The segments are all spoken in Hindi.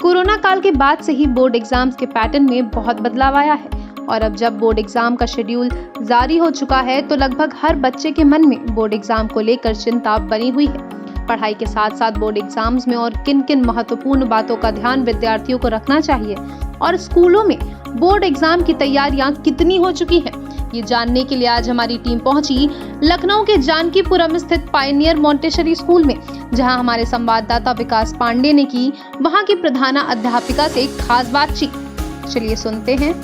कोरोना काल के बाद से ही बोर्ड एग्जाम्स के पैटर्न में बहुत बदलाव आया है और अब जब बोर्ड एग्जाम का शेड्यूल जारी हो चुका है तो लगभग हर बच्चे के मन में बोर्ड एग्जाम को लेकर चिंता बनी हुई है। पढ़ाई के साथ साथ बोर्ड एग्जाम्स में और किन किन महत्वपूर्ण बातों का ध्यान विद्यार्थियों को रखना चाहिए और स्कूलों में बोर्ड एग्जाम की तैयारियां कितनी हो चुकी हैं, ये जानने के लिए आज हमारी टीम पहुंची लखनऊ के जानकीपुरम स्थित पायनियर मॉन्टेसरी स्कूल में, जहां हमारे संवाददाता विकास पांडे ने की वहां की प्रधाना अध्यापिका से खास बातचीत। चलिए सुनते हैं।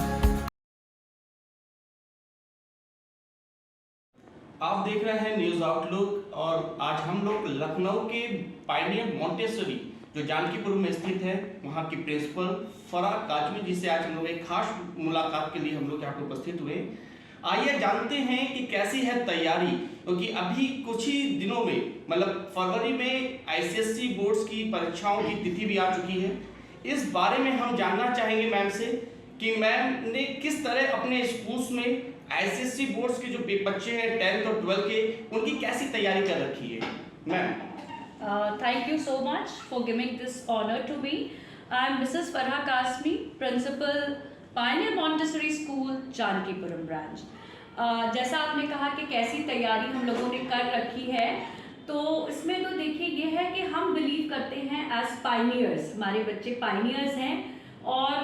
आप देख रहे हैं न्यूज आउटलुक और आज हम लोग लखनऊ के पायनियर मॉन्टेसरी जो जानकीपुरम में स्थित है वहाँ की प्रिंसिपल फराह काजमी जी से आज हम लोग एक खास मुलाकात के लिए हम लोग यहाँ पर उपस्थित हुए। आइए जानते हैं कि कैसी है तैयारी, क्योंकि अभी कुछ ही दिनों में मतलब फरवरी में आईसीएसई बोर्ड्स की परीक्षाओं की तिथि भी आ चुकी है। इस बारे में हम जानना चाहेंगे मैम से कि मैम ने किस तरह अपने स्कूल्स में आईसीएसई बोर्ड्स के जो बच्चे हैं 10th और 12th के, उनकी कैसी तैयारी कर रखी है ma'am. Thank you so much for giving this honor to me. I am Mrs. Farah Kasmi, Principal, Pioneer Montessori School, Jankipuram branch. जैसा आपने कहा कि कैसी तैयारी हम लोगों ने कर रखी है, तो इसमें तो देखिए ये है कि हम बिलीव करते हैं एज पाइनियर्स, हमारे बच्चे पाइनियर्स हैं और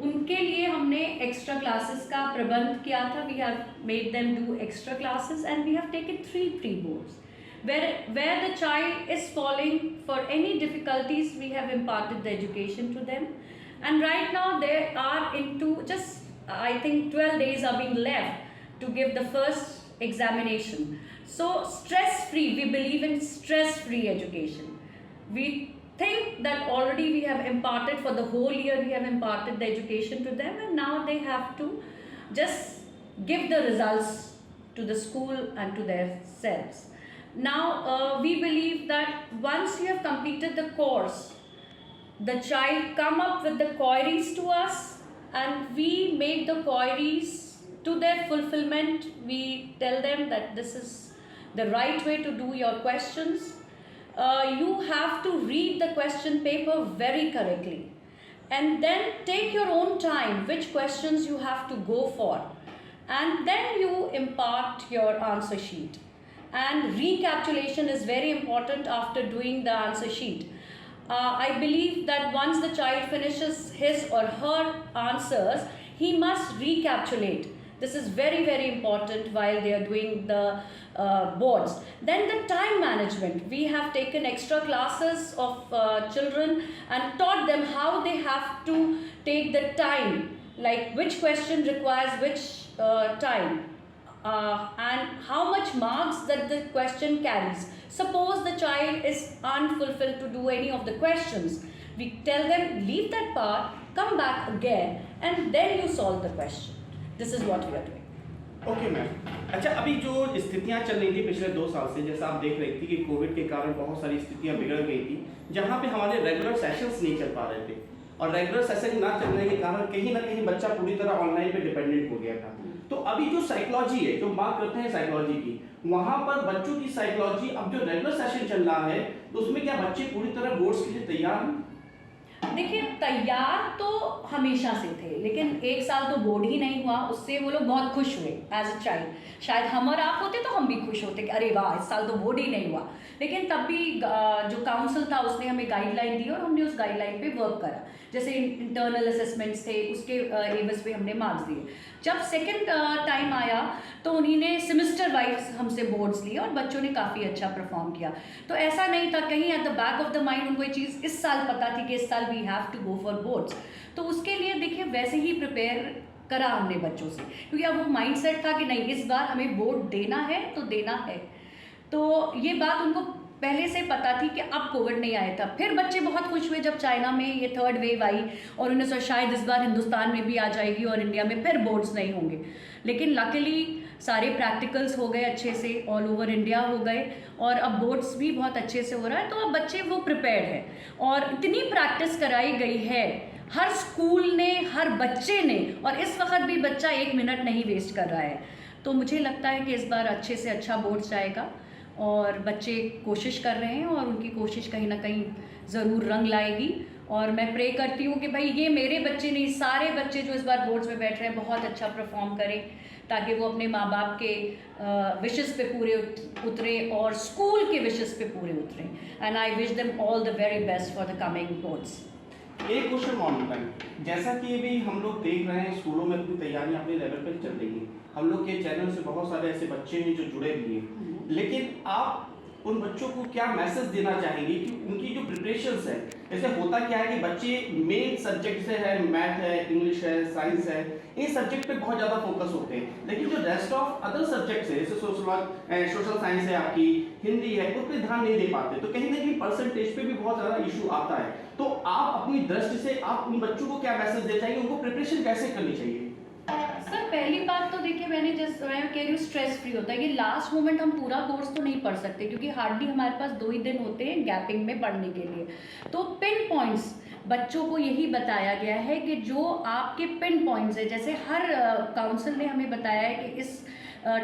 उनके लिए हमने एक्स्ट्रा क्लासेस का प्रबंध किया था। We have made them do extra classes and we have taken 3 pre boards where the child is falling for any difficulties, we have imparted the education to them, and right now they are into just I think 12 days are being left to give the first examination. So stress free, we believe in stress free education. We think that already we have imparted for the whole year, we have imparted the education to them, and now they have to just give the results to the school and to themselves. Now we believe that once you have completed the course, the child come up with the queries to us and we make the queries to their fulfillment. We tell them that this is the right way to do your questions. You have to read the question paper very correctly and then take your own time which questions you have to go for, and then you impart your answer sheet. And recapitulation is very important after doing the answer sheet. I believe that once the child finishes his or her answers, he must recapitulate. This is very, very important while they are doing the boards. Then the time management. We have taken extra classes of children and taught them how they have to take the time, like which question requires which time. And how much marks that the question carries. Suppose the child is unfulfilled to do any of the questions, we tell them leave that part, come back again and then you solve the question. This is what we are doing. Okay ma'am, अच्छा अभी जो स्थितियां चल रही थी पिछले 2 साल से, जैसा आप देख रही थी कि कोविड के कारण बहुत सारी स्थितियां बिगड़ गई थी, जहां पे हमारे रेगुलर सेशंस नहीं चल पा रहे थे और रेगुलर सेशन ना चलने के कारण कहीं ना कहीं बच्चा पूरी तरह ऑनलाइन पे डिपेंडेंट हो गया था। तो अभी जो साइकोलॉजी है, जो बात करते हैं साइकोलॉजी की, वहां पर बच्चों की साइकोलॉजी, अब जो रेगुलर सेशन चल रहा है तो उसमें क्या बच्चे पूरी तरह बोर्ड्स के लिए तैयार हैं? देखिए तैयार तो हमेशा से थे, लेकिन 1 साल तो बोर्ड ही नहीं हुआ, उससे वो लोग बहुत खुश हुए एज अ चाइल्ड। शायद हम और आप होते तो हम भी खुश होते कि अरे वाह इस साल तो बोर्ड ही नहीं हुआ, लेकिन तब भी जो काउंसिल था उसने हमें गाइडलाइन दी और हमने उस गाइडलाइन पे वर्क करा। जैसे इंटरनल असेसमेंट्स थे, उसके एवज पे हमने मार्क्स दिए। जब सेकेंड टाइम आया तो उन्होंने सेमेस्टर वाइज हमसे बोर्ड्स लिए और बच्चों ने काफ़ी अच्छा परफॉर्म किया। तो ऐसा नहीं था, कहीं at the back of the mind उनको ये चीज़ इस साल पता थी कि इस साल we have to go for boards. तो उसके लिए देखिए वैसे ही प्रिपेयर करा हमने बच्चों से, क्योंकि अब वो माइंडसेट था कि नहीं इस बार हमें बोर्ड देना है तो देना है। तो ये बात उनको पहले से पता थी कि अब कोविड नहीं आया था। फिर बच्चे बहुत खुश हुए जब चाइना में ये 3rd वेव आई और उन्हें सोचा शायद इस बार हिंदुस्तान में भी आ जाएगी और इंडिया में फिर बोर्ड्स नहीं होंगे, लेकिन लकीली सारे प्रैक्टिकल्स हो गए अच्छे से, ऑल ओवर इंडिया हो गए और अब बोर्ड्स भी बहुत अच्छे से हो रहा है। तो अब बच्चे वो प्रिपेयर्ड है और इतनी प्रैक्टिस कराई गई है हर स्कूल ने, हर बच्चे ने, और इस वक्त भी बच्चा 1 मिनट नहीं वेस्ट कर रहा है। तो मुझे लगता है कि इस बार अच्छे से अच्छा बोर्ड्स जाएगा और बच्चे कोशिश कर रहे हैं और उनकी कोशिश कहीं ना कहीं ज़रूर रंग लाएगी और मैं प्रे करती हूँ कि भाई ये मेरे बच्चे नहीं, सारे बच्चे जो इस बार बोर्ड्स में बैठ रहे हैं बहुत अच्छा परफॉर्म करें, ताकि वो अपने माँ बाप के विशेस पे पूरे उतरे और स्कूल के विशेस पे पूरे उतरें। And I wish them all the very best for the coming boards. एक क्वेश्चन मोनिका, जैसा कि अभी हम लोग देख रहे हैं स्कूलों में अपनी तैयारी अपने लेवल पर चल रही है, हम लोग के चैनल से बहुत सारे ऐसे बच्चे हैं जो जुड़े हुए हैं, लेकिन आप उन बच्चों को क्या मैसेज देना चाहेंगे कि उनकी जो प्रिपरेशंस है, जैसे होता क्या है कि बच्चे मेन सब्जेक्ट से है, मैथ है, इंग्लिश है, साइंस है, इन सब्जेक्ट पे बहुत ज़्यादा फोकस होते हैं, लेकिन जो रेस्ट ऑफ अदर सब्जेक्ट्स है जैसे सोशल साइंस है, आपकी हिंदी है, उस पर ध्यान नहीं दे पाते, तो कहीं ना कहीं परसेंटेज पे भी बहुत ज़्यादा इशू आता है। तो आप अपनी दृष्टि से आप उन बच्चों को क्या मैसेज देना चाहिए, उनको प्रिपरेशन कैसे करनी चाहिए? सर पहली बात तो देखिए, मैं कह रही हूँ स्ट्रेस फ्री होता है। ये लास्ट मोमेंट हम पूरा कोर्स तो नहीं पढ़ सकते, क्योंकि हार्डली हमारे पास 2 ही दिन होते हैं गैपिंग में पढ़ने के लिए। तो पिन पॉइंट्स बच्चों को यही बताया गया है कि जो आपके पिन पॉइंट्स है, जैसे हर काउंसिल ने हमें बताया है कि इस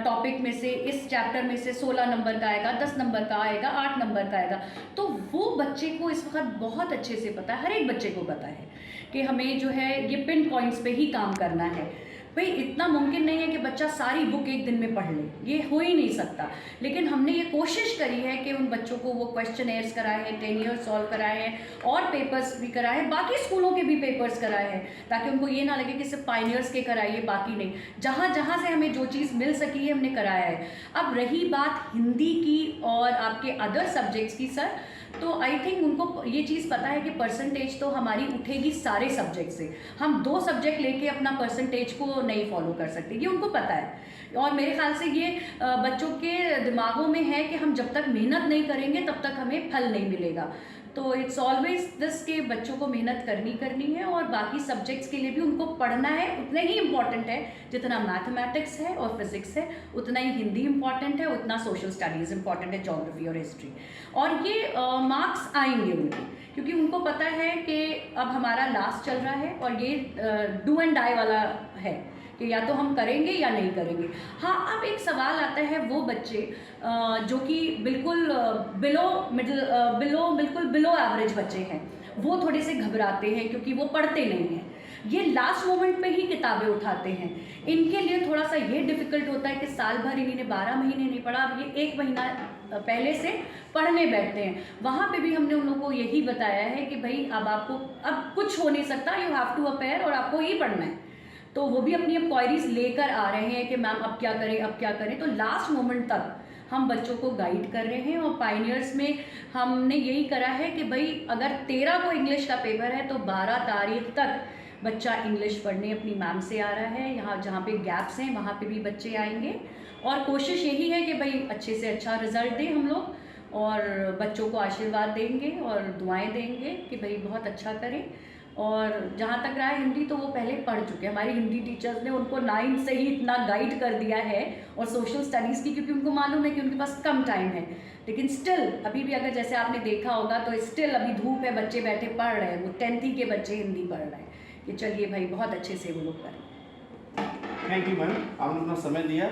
टॉपिक में से, इस चैप्टर में से 16 नंबर का आएगा, 10 नंबर का आएगा, 8 नंबर का आएगा। तो वो बच्चे को इस वक्त बहुत अच्छे से पता है, हर एक बच्चे को पता है कि हमें जो है ये पिन पॉइंट्स पे ही काम करना है। भाई इतना मुमकिन नहीं है कि बच्चा सारी बुक एक दिन में पढ़ ले, ये हो ही नहीं सकता। लेकिन हमने ये कोशिश करी है कि उन बच्चों को वो क्वेश्चनेयर्स कराए हैं, 10 ईयर सॉल्व कराए हैं, और पेपर्स भी कराए हैं, बाकी स्कूलों के भी पेपर्स कराए हैं, ताकि उनको ये ना लगे कि सिर्फ पायनियर्स के कराइए बाकी नहीं। जहाँ जहाँ से हमें जो चीज़ मिल सकी है हमने कराया है। अब रही बात हिंदी की और आपके अदर सब्जेक्ट्स की सर, तो आई थिंक उनको ये चीज़ पता है कि परसेंटेज तो हमारी उठेगी सारे सब्जेक्ट से। हम 2 सब्जेक्ट लेके अपना परसेंटेज को नहीं फॉलो कर सकते, ये उनको पता है। और मेरे ख्याल से ये बच्चों के दिमागों में है कि हम जब तक मेहनत नहीं करेंगे तब तक हमें फल नहीं मिलेगा। तो इट्स ऑलवेज दिस के बच्चों को मेहनत करनी है, और बाकी सब्जेक्ट्स के लिए भी उनको पढ़ना है। उतना ही इम्पॉर्टेंट है जितना मैथमेटिक्स है और फिजिक्स है, उतना ही हिंदी इम्पॉर्टेंट है, उतना सोशल स्टडीज़ इम्पॉर्टेंट है, ज्योग्राफी और हिस्ट्री। और ये मार्क्स आएंगे उनके, क्योंकि उनको पता है कि अब हमारा लास्ट चल रहा है और ये डू एंड डाई वाला है कि या तो हम करेंगे या नहीं करेंगे। हाँ, अब एक सवाल आता है वो बच्चे जो कि बिल्कुल बिलो एवरेज बच्चे हैं, वो थोड़े से घबराते हैं क्योंकि वो पढ़ते नहीं हैं, ये लास्ट मोमेंट पे ही किताबें उठाते हैं। इनके लिए थोड़ा सा ये डिफ़िकल्ट होता है कि साल भर इन्होंने 12 महीने नहीं पढ़ा, अब ये 1 महीना पहले से पढ़ने बैठते हैं। वहाँ पे भी हमने उन लोगों को यही बताया है कि भाई अब आपको अब कुछ हो नहीं सकता, यू हैव टू अपेयर, और आपको ही पढ़ना है। तो वो भी अपनी अब क्वायरीज लेकर आ रहे हैं कि मैम अब क्या करें। तो लास्ट मोमेंट तक हम बच्चों को गाइड कर रहे हैं। और पायनियर्स में हमने यही करा है कि भाई अगर 13 को इंग्लिश का पेपर है तो 12 तारीख तक बच्चा इंग्लिश पढ़ने अपनी मैम से आ रहा है। यहाँ जहाँ पे गैप्स हैं वहाँ पे भी बच्चे आएंगे, और कोशिश यही है कि भाई अच्छे से अच्छा रिजल्ट दें हम लोग, और बच्चों को आशीर्वाद देंगे और दुआएं देंगे कि भाई बहुत अच्छा करें। और जहाँ तक रहा है हिंदी, तो वो पहले पढ़ चुके हैं, हमारी हिंदी टीचर्स ने उनको 9th से ही इतना गाइड कर दिया है, और सोशल स्टडीज़ की, क्योंकि उनको मालूम है कि उनके पास कम टाइम है। लेकिन स्टिल अभी भी अगर जैसे आपने देखा होगा तो स्टिल अभी धूप है, बच्चे बैठे पढ़ रहे हैं, वो 10th के बच्चे हिंदी पढ़ रहे हैं। कि चलिए भाई बहुत अच्छे से वो लोग करें। थैंक यू मैम, आपने अपना समय दिया।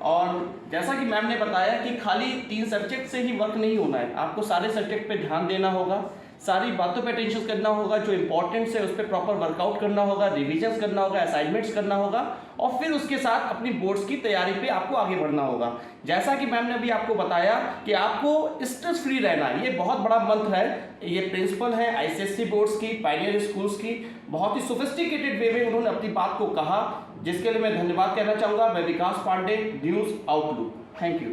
और जैसा कि मैम ने बताया कि खाली 3 सब्जेक्ट से ही वर्क नहीं होना है, आपको सारे सब्जेक्ट पे ध्यान देना होगा, सारी बातों पे अटेंशन करना होगा, जो इंपॉर्टेंट्स है उस पर प्रॉपर वर्कआउट करना होगा, रिविजन्स करना होगा, असाइनमेंट्स करना होगा, और फिर उसके साथ अपनी बोर्ड्स की तैयारी पे आपको आगे बढ़ना होगा। जैसा कि मैम ने अभी आपको बताया कि आपको स्ट्रेस फ्री रहना है, ये बहुत बड़ा मंत्र है। ये प्रिंसिपल है ICSE बोर्ड्स की, पायनियर स्कूल्स की, बहुत ही सोफिस्टिकेटेड वे में उन्होंने अपनी बात को कहा, जिसके लिए मैं धन्यवाद कहना चाहूँगा। मैं Vikas Pandey, News Outlook. Thank you.